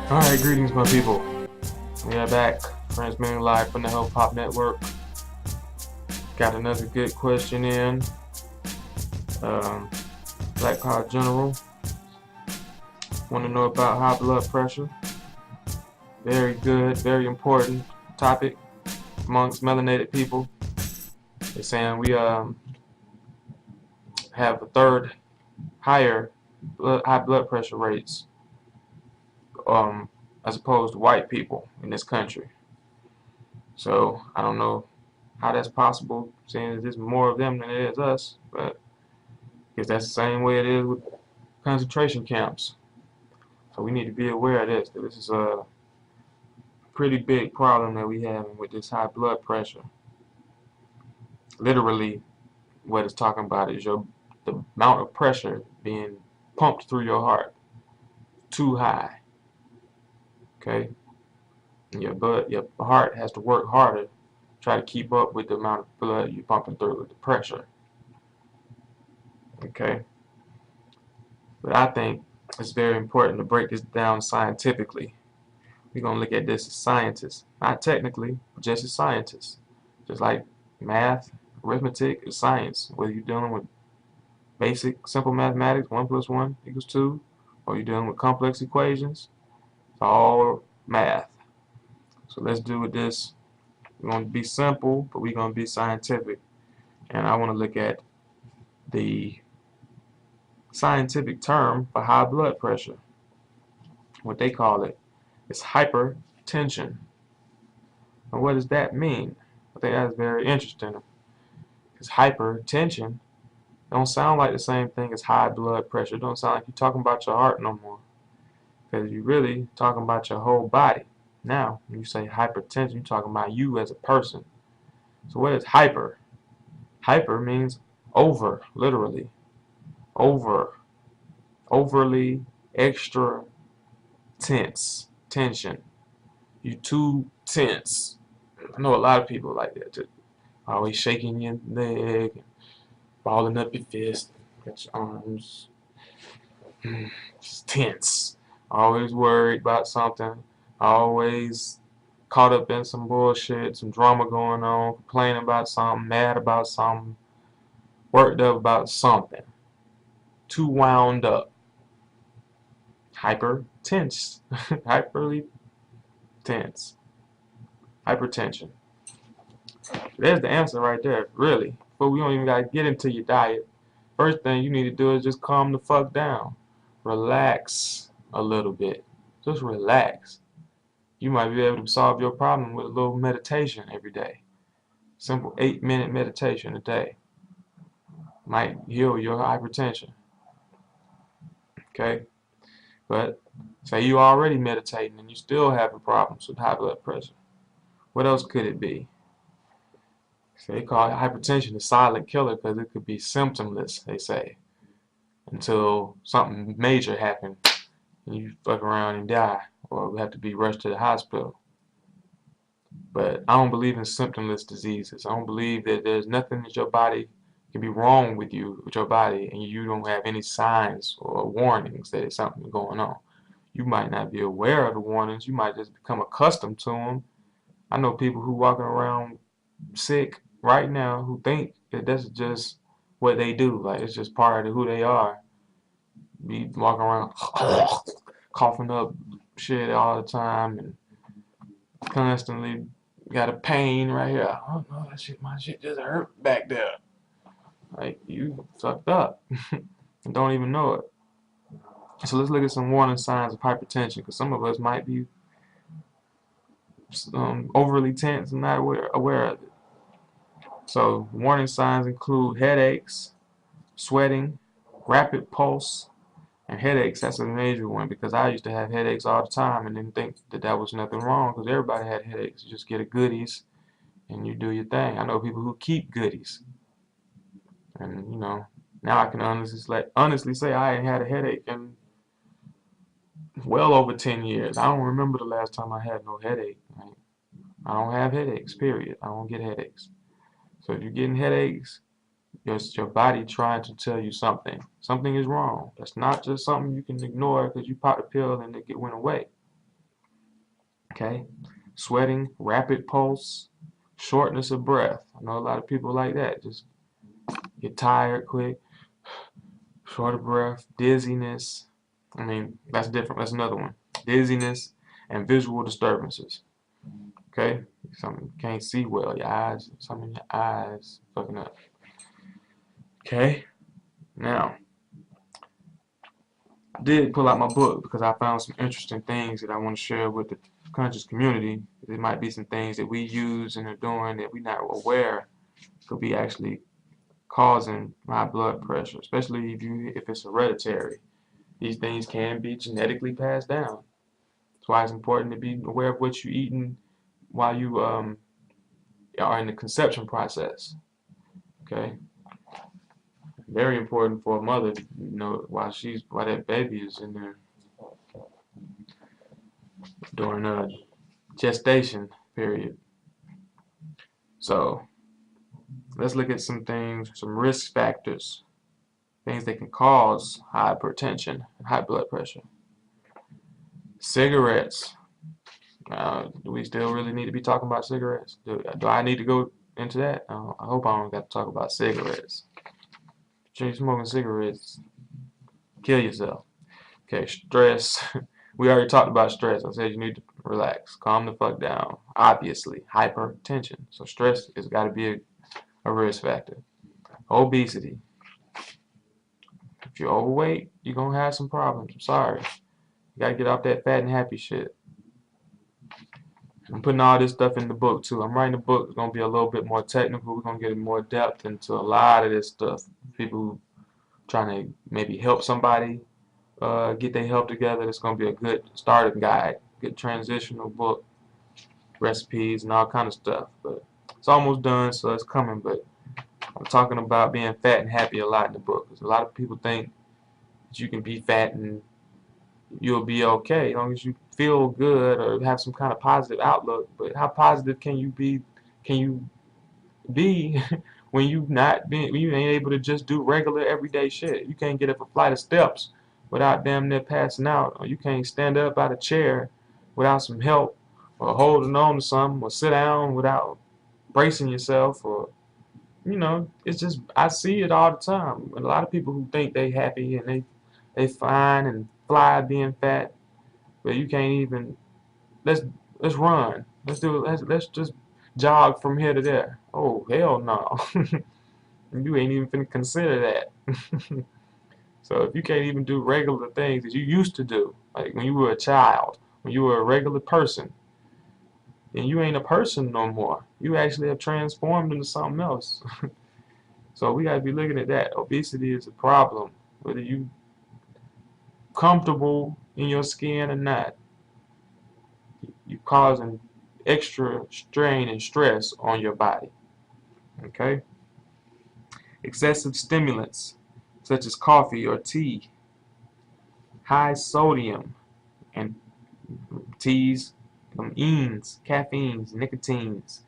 Alright, greetings my people. We are back, transmitting live from the Health Pop Network. Got another good question in. Black Card General. Want to know about high blood pressure. Very good, very important topic amongst melanated people. They're saying we have a third higher high blood pressure rates as opposed to white people in this country. So I don't know how that's possible, seeing as there's more of them than it is us, but I guess that's the same way it is with concentration camps. So we need to be aware of this, that this is a pretty big problem that we have with this high blood pressure. Literally, what it's talking about is the amount of pressure being pumped through your heart too high. Okay, and your heart has to work harder, try to keep up with the amount of blood you're pumping through with the pressure. Okay, but I think it's very important to break this down scientifically. We're gonna look at this as scientists, not technically, but just as scientists. Just like math, arithmetic is science. Whether you're dealing with basic, simple mathematics, 1 + 1 = 2, or you're dealing with complex equations, it's all math. So let's do with this. We're going to be simple, but we're going to be scientific. And I want to look at the scientific term for high blood pressure. What they call it is hypertension. And what does that mean? I think that's very interesting. Because hypertension don't sound like the same thing as high blood pressure. It don't sound like you're talking about your heart no more. Because you're really talking about your whole body. Now, when you say hypertension, you're talking about you as a person. So what is hyper? Hyper means over, literally. Over. Overly, extra tense. Tension. You too tense. I know a lot of people like that too. Always shaking your leg, and balling up your fist, got your arms. Just tense. Always worried about something. Always caught up in some bullshit, some drama going on, complaining about something, mad about something, worked up about something. Too wound up. Hyper tense. Hyperly tense. Hypertension. There's the answer right there, really. But we don't even gotta get into your diet. First thing you need to do is just calm the fuck down. Relax a little bit. Just relax. You might be able to solve your problem with a little meditation every day. Simple 8-minute meditation a day might heal your hypertension. Okay? But say you already meditating and you still having problems with high blood pressure. What else could it be? So they call hypertension a silent killer because it could be symptomless, they say, until something major happens and you fuck around and die, or have to be rushed to the hospital. But I don't believe in symptomless diseases. I don't believe that there's nothing that your body can be wrong with you, with your body, and you don't have any signs or warnings that there's something going on. You might not be aware of the warnings. You might just become accustomed to them. I know people who walking around sick right now who think that that's just what they do. Like it's just part of who they are. Be walking around coughing up shit all the time and constantly got a pain right here. Oh no, my shit just hurt back there. Like you fucked up and don't even know it. So let's look at some warning signs of hypertension, because some of us might be overly tense and not aware of it. So warning signs include headaches, sweating, rapid pulse, and headaches. That's a major one, because I used to have headaches all the time and didn't think that that was nothing wrong, because everybody had headaches. You just get a goodies and you do your thing. I know people who keep goodies, and you know, now I can honestly say I ain't had a headache in well over 10 years. I don't remember the last time I had no headache. Right? I don't have headaches, period. I don't get headaches. So if you're getting headaches, it's your body trying to tell you something. Something is wrong. That's not just something you can ignore because you popped a pill and it went away. Okay? Sweating, rapid pulse, shortness of breath. I know a lot of people like that. Just get tired quick, short of breath, dizziness. I mean, that's different. That's another one. Dizziness and visual disturbances. Okay? Something you can't see well. Your eyes, something in your eyes fucking up. Okay? Now, I did pull out my book because I found some interesting things that I want to share with the conscious community. There might be some things that we use and are doing that we're not aware could be actually causing high blood pressure, especially if it's hereditary. These things can be genetically passed down. That's why it's important to be aware of what you're eating while you are in the conception process. Okay, very important for a mother, you know, while that baby is in there during a gestation period. So let's look at some things, some risk factors, things that can cause hypertension and high blood pressure. Cigarettes. Do we still really need to be talking about cigarettes? Do I need to go into that? I hope I don't got to talk about cigarettes. If you're smoking cigarettes, kill yourself. Okay, stress. We already talked about stress. I said you need to relax, calm the fuck down. Obviously, hypertension. So stress has got to be a risk factor. Obesity. If you're overweight, you're going to have some problems. I'm sorry. You got to get off that fat and happy shit. I'm putting all this stuff in the book too. I'm writing a book. It's going to be a little bit more technical. We're going to get more depth into a lot of this stuff. People trying to maybe help somebody get their help together. It's going to be a good starting guide, good transitional book, recipes and all kind of stuff. But it's almost done, so it's coming. But I'm talking about being fat and happy a lot in the book, because a lot of people think that you can be fat and you'll be okay as long as you feel good or have some kind of positive outlook. But how positive can you be? Can you be when you ain't able to just do regular everyday shit? You can't get up a flight of steps without damn near passing out, or you can't stand up out of a chair without some help, or holding on to something, or sit down without bracing yourself, or you know, it's just I see it all the time. A lot of people who think they happy and they fine and fly being fat, but you can't even let's let's run. Let's just jog from here to there. Oh hell no. You ain't even finna consider that. So if you can't even do regular things that you used to do, like when you were a child, when you were a regular person, then you ain't a person no more. You actually have transformed into something else. So we gotta be looking at that. Obesity is a problem, whether you comfortable in your skin or not. You causing extra strain and stress on your body. Okay? Excessive stimulants such as coffee or tea, high sodium and teas, caffeines, nicotines.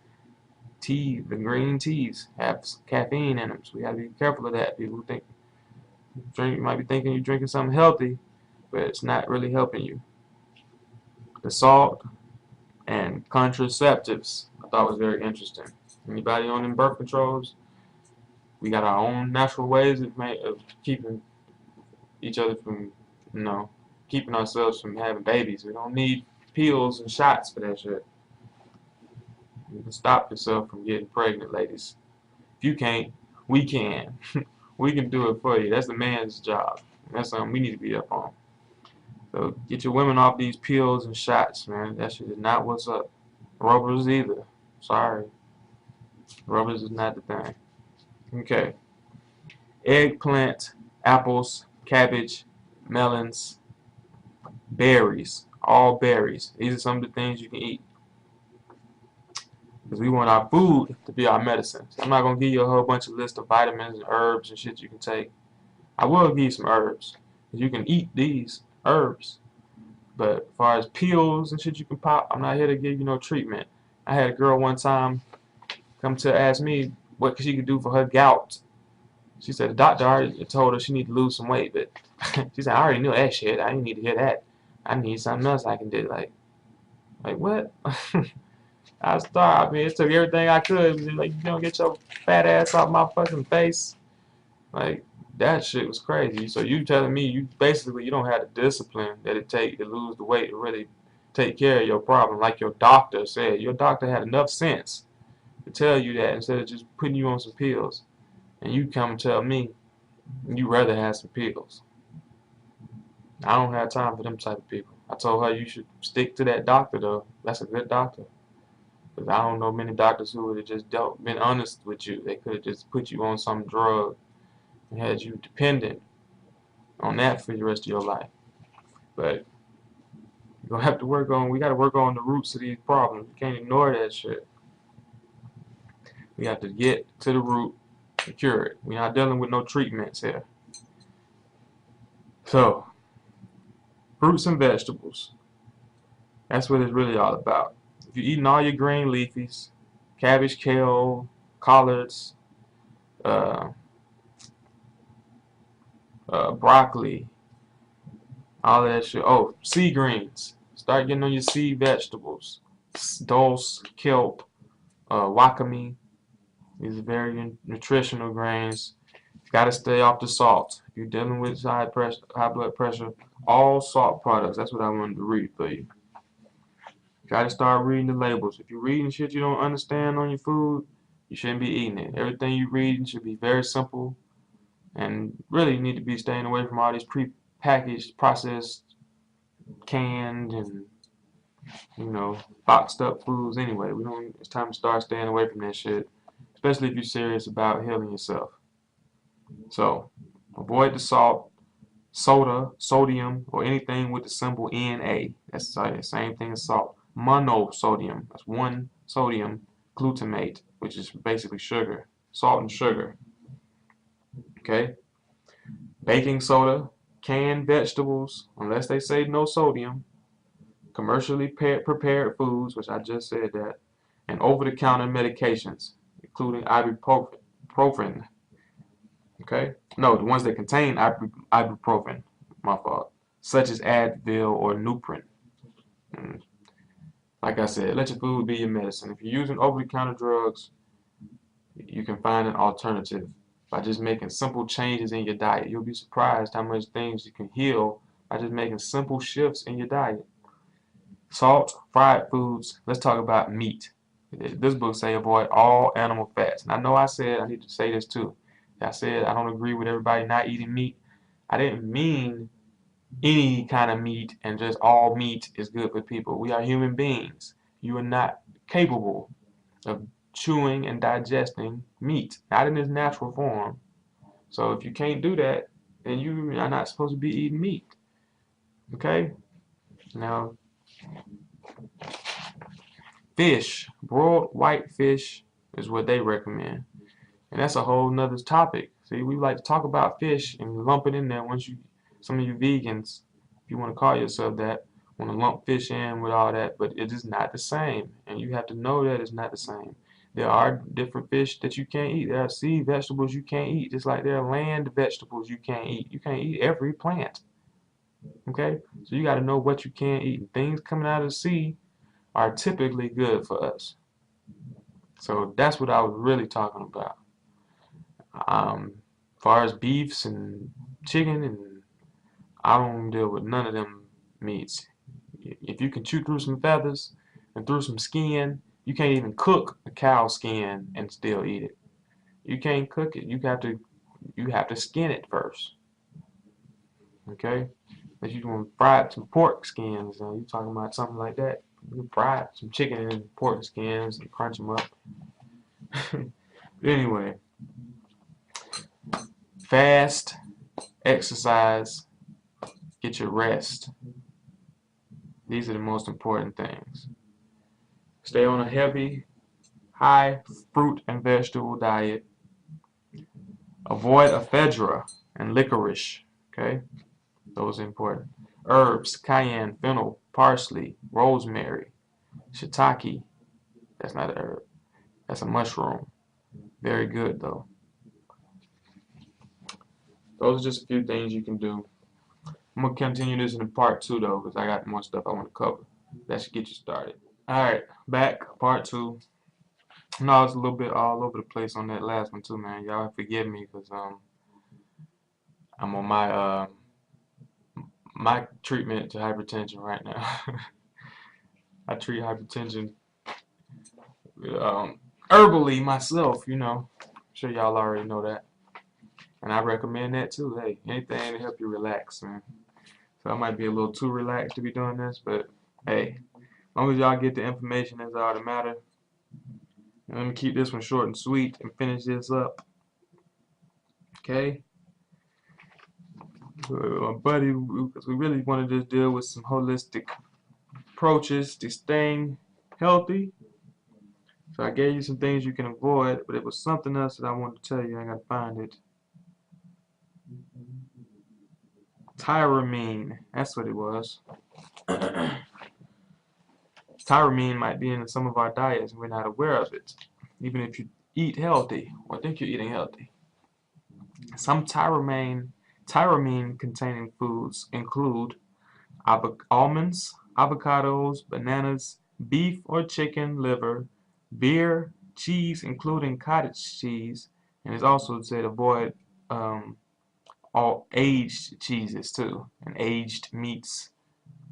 The green teas have caffeine in them, so we gotta be careful of that. People think you might be thinking you're drinking something healthy, but it's not really helping you. The salt and contraceptives I thought was very interesting. Anybody on them birth controls? We got our own natural ways of keeping each other from, you know, keeping ourselves from having babies. We don't need pills and shots for that shit. You can stop yourself from getting pregnant, ladies. If you can't, we can. We can do it for you. That's the man's job. That's something we need to be up on. So get your women off these pills and shots, man. That shit is not what's up. Rubbers either. Sorry. Rubbers is not the thing. Okay. Eggplant, apples, cabbage, melons, berries. All berries. These are some of the things you can eat. Because we want our food to be our medicine. So I'm not going to give you a whole bunch of list of vitamins and herbs and shit you can take. I will give you some herbs. You can eat these herbs. But as far as pills and shit you can pop, I'm not here to give you no treatment. I had a girl one time come to ask me what she could do for her gout. She said the doctor already told her she need to lose some weight, but she said I already knew that shit. I didn't need to hear that. I need something else I can do. Like what? I starved. I mean, it took everything I could. Like, you don't get your fat ass off my fucking face. Like, that shit was crazy. So you telling me you don't have the discipline that it take to lose the weight to really take care of your problem, like your doctor said. Your doctor had enough sense to tell you that instead of just putting you on some pills. And you come and tell me you rather have some pills. I don't have time for them type of people. I told her you should stick to that doctor though. That's a good doctor. Because I don't know many doctors who would have just been honest with you. They could have just put you on some drug and had you dependent on that for the rest of your life. But you're going to have to we got to work on the roots of these problems. You can't ignore that shit. We have to get to the root and cure it. We're not dealing with no treatments here. So, fruits and vegetables. That's what it's really all about. If you're eating all your green leafies, cabbage, kale, collards, uh, broccoli, all of that shit. Oh, sea greens. Start getting on your sea vegetables. Dulse, kelp, wakame. These are very nutritional grains. You gotta stay off the salt. If you're dealing with high blood pressure, all salt products. That's what I wanted to read for you. You gotta start reading the labels. If you're reading shit you don't understand on your food, you shouldn't be eating it. Everything you read should be very simple, and really you need to be staying away from all these pre-packaged, processed, canned, and boxed up foods. Anyway, It's time to start staying away from that shit, especially if you're serious about healing yourself. So, avoid the salt, soda, sodium, or anything with the symbol Na. That's the same thing as salt. Monosodium. That's one sodium glutamate, which is basically sugar. Salt and sugar. Okay? Baking soda, canned vegetables, unless they say no sodium, commercially prepared foods, which I just said that, and over-the-counter medications, including ibuprofen. Okay? No, the ones that contain ibuprofen, my fault, such as Advil or Nuprin. Like I said, let your food be your medicine. If you're using over-the-counter drugs, you can find an alternative by just making simple changes in your diet. You'll be surprised how much things you can heal by just making simple shifts in your diet. Salt, fried foods. Let's talk about meat. This book say avoid all animal fats. And I know I said, I need to say this too. I said I don't agree with everybody not eating meat. I didn't mean any kind of meat and just all meat is good for people. We are human beings. You are not capable of chewing and digesting meat, not in its natural form. So if you can't do that, then you are not supposed to be eating meat. Okay? Now, fish, broiled white fish is what they recommend. And that's a whole nother topic. See, we like to talk about fish and lump it in there some of you vegans, if you want to call yourself that, want to lump fish in with all that, but it is not the same. And you have to know that it's not the same. There are different fish that you can't eat. There are sea vegetables you can't eat, just like there are land vegetables you can't eat. You can't eat every plant. Okay? So you got to know what you can eat. And things coming out of the sea are typically good for us. So that's what I was really talking about. As far as beefs and chicken and I don't deal with none of them meats. If you can chew through some feathers and through some skin, you can't even cook a cow skin and still eat it. You can't cook it. You have to skin it first. Okay? But you want to fry some pork skins, you talking about something like that. You fry some chicken and pork skins and crunch them up. Anyway, fast, exercise, get your rest. These are the most important things. Stay on a heavy, high fruit and vegetable diet. Avoid ephedra and licorice. Okay, those are important. Herbs, cayenne, fennel, parsley, rosemary, shiitake. That's not a herb. That's a mushroom. Very good though. Those are just a few things you can do. I'm gonna continue this in part 2 though, because I got more stuff I want to cover. That should get you started. Alright, back, part 2. No, it's a little bit all over the place on that last one too, man. Y'all forgive me because I'm on my treatment to hypertension right now. I treat hypertension herbally myself, I'm sure y'all already know that. And I recommend that too. Hey, anything to help you relax, man. So I might be a little too relaxed to be doing this, but hey, as long as y'all get the information, that's all that matters. And let me keep this one short and sweet and finish this up. Okay? Buddy, because we really wanted to deal with some holistic approaches to staying healthy. So I gave you some things you can avoid, but it was something else that I wanted to tell you. I gotta find it. Tyramine, that's what it was. Tyramine might be in some of our diets and we're not aware of it, even if you eat healthy or think you're eating healthy. Some tyramine containing foods include almonds, avocados, bananas, beef or chicken liver, beer, cheese including cottage cheese, and it's also said avoid all aged cheeses too, and aged meats.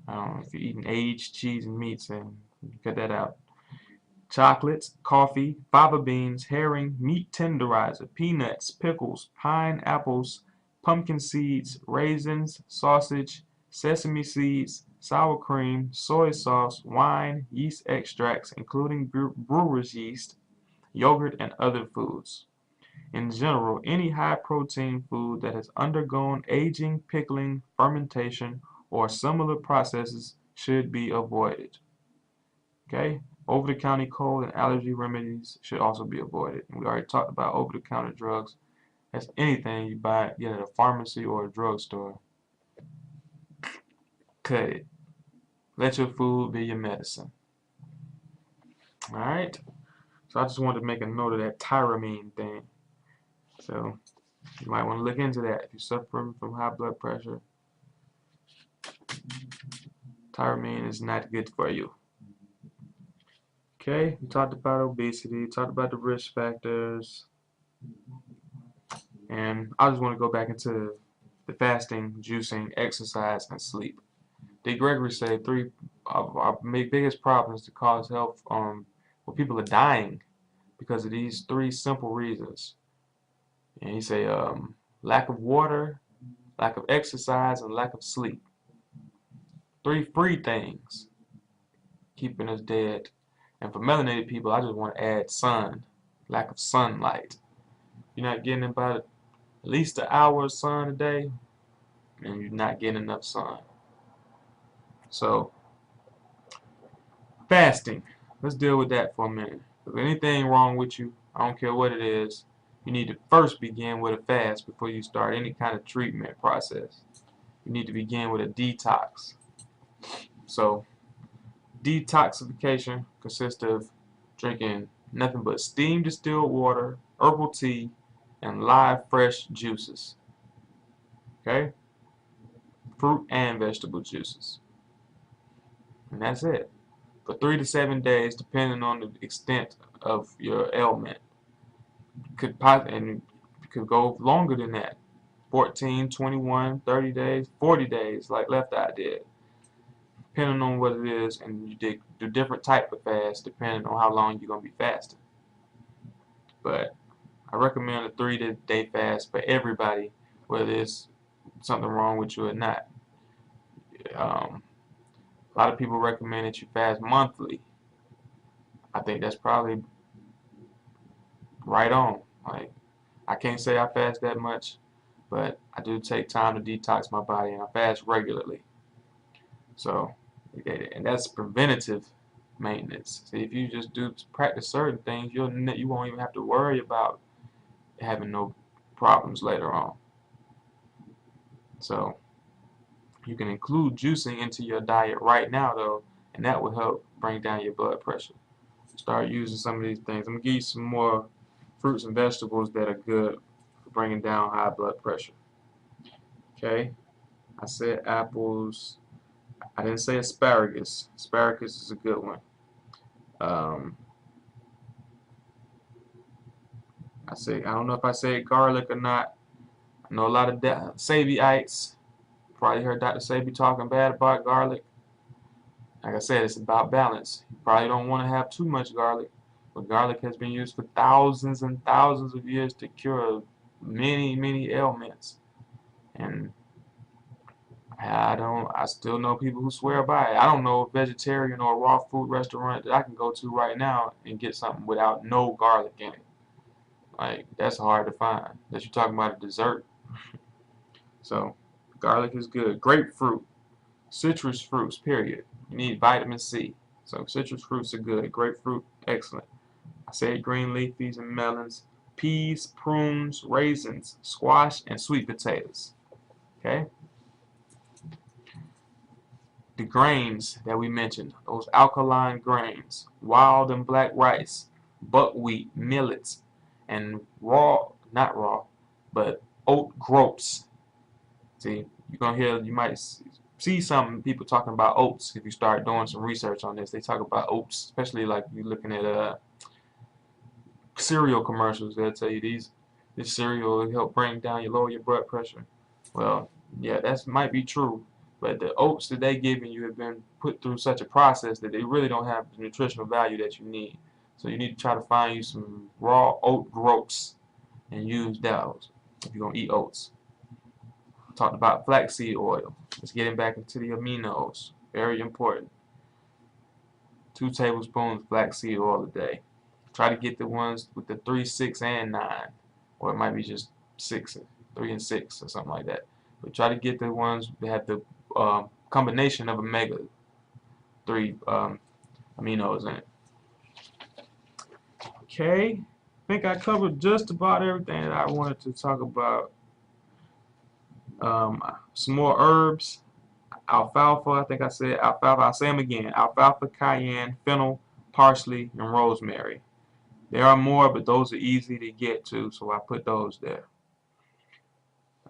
If you're eating aged cheese and meats, then cut that out. Chocolates, coffee, fava beans, herring, meat tenderizer, peanuts, pickles, pineapples, pumpkin seeds, raisins, sausage, sesame seeds, sour cream, soy sauce, wine, yeast extracts, including brewer's yeast, yogurt, and other foods. In general, any high-protein food that has undergone aging, pickling, fermentation, or similar processes should be avoided. Okay? Over-the-counter cold and allergy remedies should also be avoided. And we already talked about over-the-counter drugs. That's anything you get at a pharmacy or a drugstore. Cut it. Let your food be your medicine. Alright? So I just wanted to make a note of that tyramine thing. So you might want to look into that if you're suffering from high blood pressure. Tyramine is not good for you. Okay, we talked about obesity, talked about the risk factors, and I just want to go back into the fasting, juicing, exercise, and sleep. D. Gregory said 3 of our biggest problems to cause health, well, people are dying because of these 3 simple reasons. And he say lack of water, lack of exercise, and lack of sleep. 3 free things keeping us dead. And for melanated people, I just want to add sun, lack of sunlight. You're not getting about at least an hour of sun a day, and you're not getting enough sun. So, fasting. Let's deal with that for a minute. If anything wrong with you, I don't care what it is, you need to first begin with a fast before you start any kind of treatment process. You need to begin with a detox. So, detoxification consists of drinking nothing but steam distilled water, herbal tea, and live fresh juices. Okay? Fruit and vegetable juices. And that's it. For 3 to 7 days, depending on the extent of your ailment. And it could go longer than that. 14, 21, 30 days, 40 days, like Left Eye did, depending on what it is, and you do different type of fast depending on how long you're gonna be fasting. But I recommend a 3-day fast for everybody, whether there's something wrong with you or not. A lot of people recommend that you fast monthly. I think that's probably right on. Like, I can't say I fast that much, but I do take time to detox my body, and I fast regularly. So, and that's preventative maintenance. See, if you just do practice certain things, you won't even have to worry about having no problems later on. So, you can include juicing into your diet right now, though, and that will help bring down your blood pressure. Start using some of these things. I'm gonna give you some more fruits and vegetables that are good for bringing down high blood pressure. Okay, I said apples. I didn't say asparagus. Asparagus is a good one. Um, I don't know if I said garlic or not. I know a lot of Sabeites. Probably heard Dr. Sebi talking bad about garlic. Like I said, it's about balance. You probably don't want to have too much garlic, but garlic has been used for thousands and thousands of years to cure many, many ailments. And I still know people who swear by it. I don't know a vegetarian or a raw food restaurant that I can go to right now and get something without no garlic in it. Like, that's hard to find. That you're talking about a dessert. So, garlic is good. Grapefruit, citrus fruits, period. You need vitamin C. So, citrus fruits are good. Grapefruit, excellent. I said green leafies and melons, peas, prunes, raisins, squash, and sweet potatoes. Okay? The grains that we mentioned, those alkaline grains, wild and black rice, buckwheat, millets, and not raw, but oat groats. See, you might see some people talking about oats if you start doing some research on this. They talk about oats, especially like you're looking at cereal commercials. They'll tell you this cereal will help lower your blood pressure. Well, yeah, that might be true, but the oats that they giving you have been put through such a process that they really don't have the nutritional value that you need. So you need to try to find you some raw oat groats and use those if you're gonna eat oats. Talked about flaxseed oil. Let's get back into the aminos. Very important. 2 tablespoons flaxseed oil a day. Try to get the ones with the 3, 6, and 9, or it might be just 6, 3 and 6, or something like that. But try to get the ones that have the combination of omega-3 aminos in it. Okay, I think I covered just about everything that I wanted to talk about. Some more herbs. Alfalfa, I think I said alfalfa. I'll say them again. Alfalfa, cayenne, fennel, parsley, and rosemary. There are more, but those are easy to get to, so I put those there.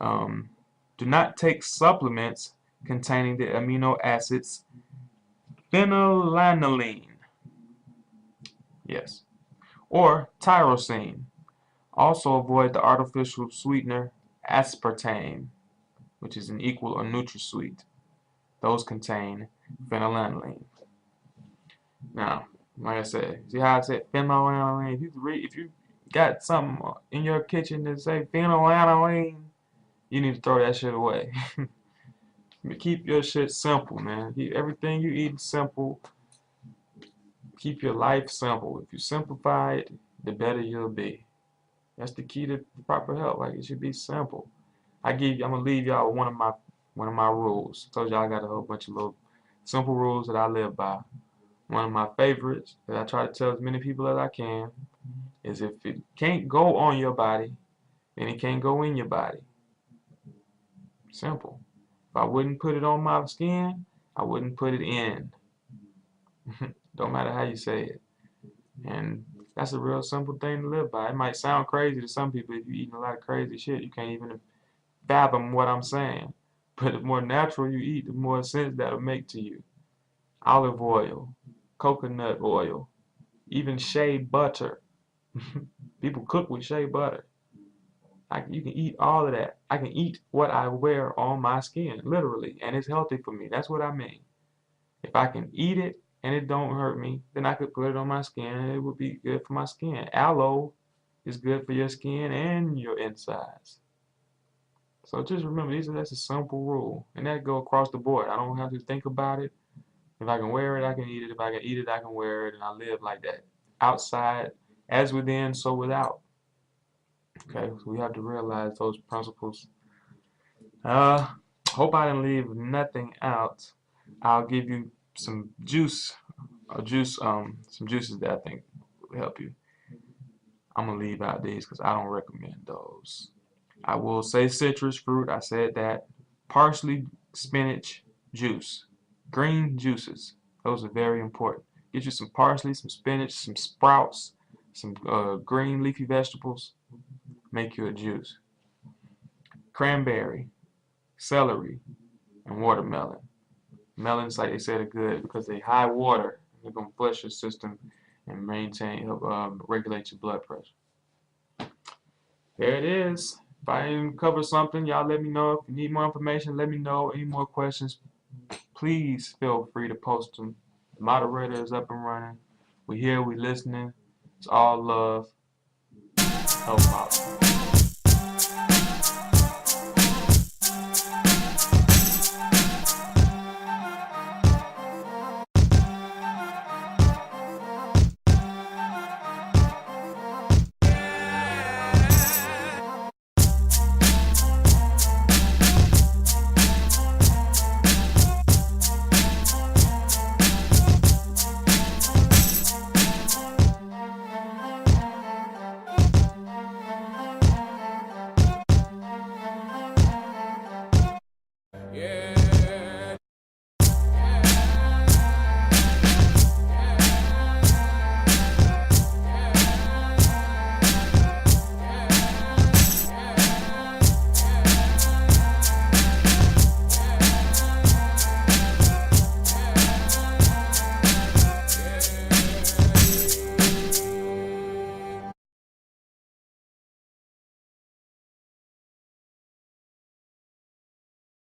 Do not take supplements containing the amino acids phenylalanine, yes, or tyrosine. Also avoid the artificial sweetener aspartame, which is an equal or NutraSweet. Those contain phenylalanine. Now, like I said, see how I said phenylalanine? If you got something in your kitchen that say phenylalanine, you need to throw that shit away. Keep your shit simple, man. Keep everything you eat simple. Keep your life simple. If you simplify it, the better you'll be. That's the key to proper health. Like, it should be simple. I'm gonna leave y'all with one of my rules. I told y'all I got a whole bunch of little simple rules that I live by. One of my favorites that I try to tell as many people as I can is if it can't go on your body, then it can't go in your body. Simple. If I wouldn't put it on my skin, I wouldn't put it in. Don't matter how you say it. And that's a real simple thing to live by. It might sound crazy to some people if you're eating a lot of crazy shit. You can't even fathom what I'm saying. But the more natural you eat, the more sense that'll make to you. Olive oil, coconut oil, even shea butter. People cook with shea butter. You can eat all of that. I can eat what I wear on my skin, literally, and it's healthy for me. That's what I mean. If I can eat it and it don't hurt me, then I could put it on my skin and it would be good for my skin. Aloe is good for your skin and your insides. So just remember, that's a simple rule, and that go across the board. I don't have to think about it. If I can wear it, I can eat it. If I can eat it, I can wear it, and I live like that. Outside, as within, so without. Okay, so we have to realize those principles. Hope I didn't leave nothing out. I'll give you some some juices that I think will help you. I'm gonna leave out these because I don't recommend those. I will say citrus fruit. I said that. Parsley, spinach, juice, green juices. Those are very important. Get you some parsley, some spinach, some sprouts, some green leafy vegetables. Make you a juice. Cranberry, celery, and watermelon. Melons, like they said, are good because they high water. They're gonna flush your system and regulate your blood pressure. There it is. If I didn't cover something, y'all let me know. If you need more information, let me know. Any more questions, please feel free to post them. The moderator is up and running. We're here, we're listening. It's all love. Help out.